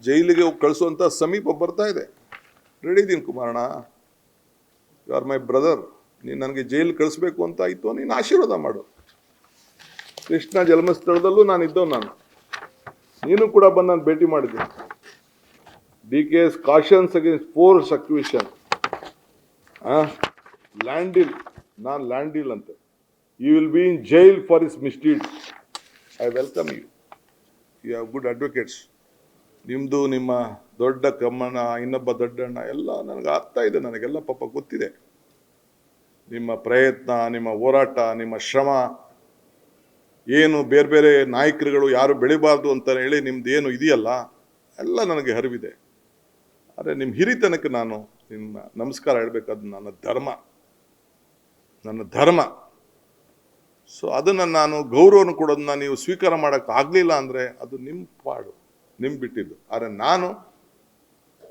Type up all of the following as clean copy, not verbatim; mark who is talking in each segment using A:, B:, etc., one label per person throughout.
A: ಜೈಲಿಗೆ ಕಳಿಸುವಂತ ಸಮೀಪ ಬರ್ತಾ ಇದೆ. ರೆಡಿ ಇದೀನಿ ಕುಮಾರಣ್ಣ, ಯು ಆರ್ ಮೈ ಬ್ರದರ್. ನೀನು ನನಗೆ ಜೈಲು ಕಳಿಸ್ಬೇಕು ಅಂತ ಆಯ್ತು, ನೀನು ಆಶೀರ್ವಾದ ಮಾಡು. ಕೃಷ್ಣ ಜನ್ಮಸ್ಥಳದಲ್ಲೂ ನಾನು ಇದ್ದವ್, ನೀನು ಕೂಡ ಬಂದು ನಾನು ಭೇಟಿ ಮಾಡಿದ್ದೀನಿ. DK's cautions against force acquisition, land deal, ನಾನು ಲ್ಯಾಂಡ್ ಡೀಲ್ ಅಂತ. You will be in jail for his misdeeds. I welcome you. You have good advocates. ನಿಮ್ಮದು ನಿಮ್ಮ ದೊಡ್ಡ ಕಮ್ಮನ, ಇನ್ನೊಬ್ಬ ದೊಡ್ಡಣ್ಣ ಎಲ್ಲ ನನಗೆ ಆಗ್ತಾ ಇದೆ, ನನಗೆಲ್ಲ ಪಾಪ ಗೊತ್ತಿದೆ. ನಿಮ್ಮ ಪ್ರಯತ್ನ, ನಿಮ್ಮ ಹೋರಾಟ, ನಿಮ್ಮ ಶ್ರಮ ಏನು, ಬೇರೆ ಬೇರೆ ನಾಯಕರುಗಳು ಯಾರು ಬೆಳಿಬಾರ್ದು ಅಂತ ಹೇಳಿ ನಿಮ್ದು ಏನು ಇದೆಯಲ್ಲ ಎಲ್ಲ ನನಗೆ ಅರಿವಿದೆ. ಆದರೆ ನಿಮ್ಮ ಹಿರಿತನಕ್ಕೆ ನಾನು ನಿಮ್ಮ ನಮಸ್ಕಾರ ಹೇಳಬೇಕಾದ್ದು ನನ್ನ ಧರ್ಮ. ಸೊ ಅದನ್ನು ನಾನು ಗೌರವವನ್ನು ಕೊಡೋದನ್ನ ನೀವು ಸ್ವೀಕಾರ ಮಾಡೋಕ್ಕೆ ಆಗಲಿಲ್ಲ ಅಂದರೆ ಅದು ನಿಮ್ಮ ಪಾಡು, ನಿಮ್ಗೆ ಬಿಟ್ಟಿದ್ದು. ಆದರೆ ನಾನು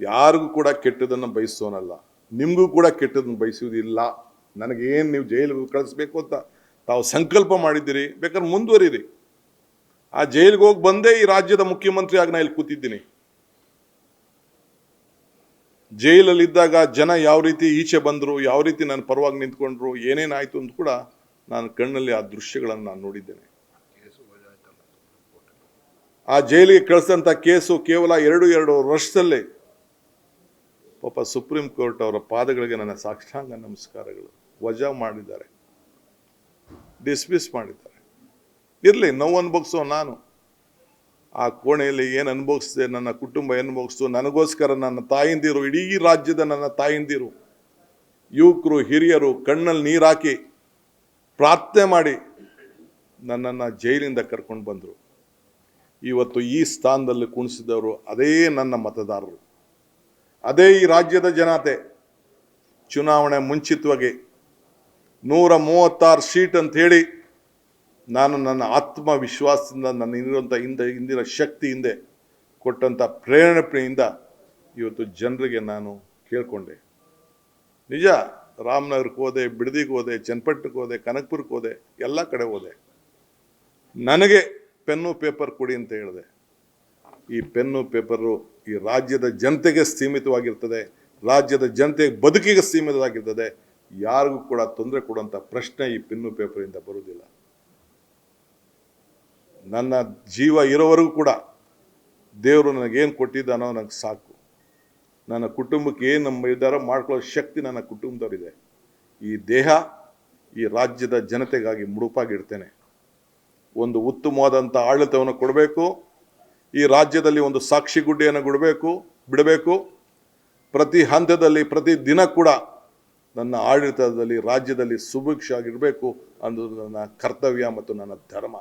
A: ಯಾರಿಗೂ ಕೂಡ ಕೆಟ್ಟದನ್ನು ಬಯಸೋನಲ್ಲ, ನಿಮಗೂ ಕೂಡ ಕೆಟ್ಟದನ್ನು ಬಯಸುವುದಿಲ್ಲ. ನನಗೇನು ನೀವು ಜೈಲಿಗೆ ಕಳಿಸ್ಬೇಕು ಅಂತ ತಾವು ಸಂಕಲ್ಪ ಮಾಡಿದ್ದೀರಿ, ಬೇಕಾದ್ರೆ ಮುಂದುವರಿರಿ. ಆ ಜೈಲಿಗೆ ಹೋಗಿ ಬಂದೇ ಈ ರಾಜ್ಯದ ಮುಖ್ಯಮಂತ್ರಿ ಆಗಿ ನಾನು ಇಲ್ಲಿ ಕೂತಿದ್ದೀನಿ. ಜೈಲಲ್ಲಿದ್ದಾಗ ಜನ ಯಾವ ರೀತಿ ಈಚೆ ಬಂದರು, ಯಾವ ರೀತಿ ನನ್ನ ಪರವಾಗಿ ನಿಂತ್ಕೊಂಡ್ರು, ಏನೇನಾಯಿತು ಅಂತ ಕೂಡ ನಾನು ಕಣ್ಣಲ್ಲಿ ಆ ದೃಶ್ಯಗಳನ್ನು ನಾನು ನೋಡಿದ್ದೇನೆ. ಆ ಜೈಲಿಗೆ ಕಳಿಸಿದಂಥ ಕೇಸು ಕೇವಲ ಎರಡು ವರ್ಷದಲ್ಲೇ ಪಾಪ ಸುಪ್ರೀಂ ಕೋರ್ಟ್ ಅವರ ಪಾದಗಳಿಗೆ ನನ್ನ ಸಾಷ್ಟಾಂಗ ನಮಸ್ಕಾರಗಳು. ವಜಾ ಮಾಡಿದ್ದಾರೆ, ಡಿಸ್ಮಿಸ್ ಮಾಡಿದ್ದಾರೆ. ಇರಲಿ, ನೋವು ಅನುಭವಿಸೋ ನಾನು ಆ ಕೋಣೆಯಲ್ಲಿ ಏನು ಅನುಭವಿಸಿದೆ, ನನ್ನ ಕುಟುಂಬ ಅನುಭವಿಸ್ತು. ನನಗೋಸ್ಕರ ನನ್ನ ತಾಯಿಂದಿರು, ಇಡೀ ರಾಜ್ಯದ ನನ್ನ ತಾಯಿಂದಿರು, ಯುವಕರು, ಹಿರಿಯರು ಕಣ್ಣಲ್ಲಿ ನೀರು ಹಾಕಿ ಪ್ರಾರ್ಥನೆ ಮಾಡಿ ನನ್ನನ್ನು ಜೈಲಿಂದ ಕರ್ಕೊಂಡು ಬಂದರು. ಇವತ್ತು ಈ ಸ್ಥಾನದಲ್ಲಿ ಕುಣಿಸಿದವರು ಅದೇ ನನ್ನ ಮತದಾರರು, ಅದೇ ಈ ರಾಜ್ಯದ ಜನತೆ. ಚುನಾವಣೆ ಮುಂಚಿತವಾಗಿ 136 ಸೀಟ್ ಅಂತ ಹೇಳಿ ನಾನು ನನ್ನ ಆತ್ಮವಿಶ್ವಾಸದಿಂದ, ನನ್ನ ಇಂದಿನ ಶಕ್ತಿ ಹಿಂದೆ ಕೊಟ್ಟಂಥ ಪ್ರೇರಣೆಯಿಂದ ಇವತ್ತು ಜನರಿಗೆ ನಾನು ಕೇಳ್ಕೊಂಡೆ. ನಿಜ, ರಾಮನಗರಕ್ಕೆ ಹೋದೆ, ಬಿಡದಿಗೆ ಹೋದೆ, ಚನ್ನಪಟ್ಟಣಕ್ಕೆ ಹೋದೆ, ಕನಕಪುರಕ್ಕೆ ಹೋದೆ, ಎಲ್ಲ ಕಡೆ ಹೋದೆ. ನನಗೆ ಪೆನ್ನು ಪೇಪರ್ ಕೊಡಿ ಅಂತ ಹೇಳಿದೆ. ಈ ಪೆನ್ನು ಪೇಪರು ಈ ರಾಜ್ಯದ ಜನತೆಗೆ ಸೀಮಿತವಾಗಿರ್ತದೆ, ರಾಜ್ಯದ ಜನತೆಗೆ ಬದುಕಿಗೆ ಸೀಮಿತವಾಗಿರ್ತದೆ. ಯಾರಿಗೂ ಕೂಡ ತೊಂದರೆ ಕೊಡುವಂಥ ಪ್ರಶ್ನೆ ಈ ಪೆನ್ನು ಪೇಪರಿಂದ ಬರುವುದಿಲ್ಲ. ನನ್ನ ಜೀವ ಇರೋವರೆಗೂ ಕೂಡ ದೇವರು ನನಗೇನು ಕೊಟ್ಟಿದ್ದಾನೋ ನನಗೆ ಸಾಕು. ನನ್ನ ಕುಟುಂಬಕ್ಕೆ ಏನು ನಮ್ಮ ಇದ್ದಾರೋ ಮಾಡ್ಕೊಳ್ಳೋ ಶಕ್ತಿ ನನ್ನ ಕುಟುಂಬದವರಿದೆ. ಈ ದೇಹ ಈ ರಾಜ್ಯದ ಜನತೆಗಾಗಿ ಮುಡುಪಾಗಿಡ್ತೇನೆ. ಒಂದು ಉತ್ತಮವಾದಂಥ ಆಡಳಿತವನ್ನು ಕೊಡಬೇಕು. ಈ ರಾಜ್ಯದಲ್ಲಿ ಒಂದು ಸಾಕ್ಷಿ ಗುಡ್ಡೆಯನ್ನು ಬಿಡಬೇಕು. ಪ್ರತಿ ಹಂತದಲ್ಲಿ, ಪ್ರತಿ ದಿನ ಕೂಡ ನನ್ನ ಆಡಳಿತದಲ್ಲಿ ರಾಜ್ಯದಲ್ಲಿ ಸುಭಿಕ್ಷ ಆಗಿರಬೇಕು ಅನ್ನೋದು ನನ್ನ ಕರ್ತವ್ಯ ಮತ್ತು ನನ್ನ ಧರ್ಮ.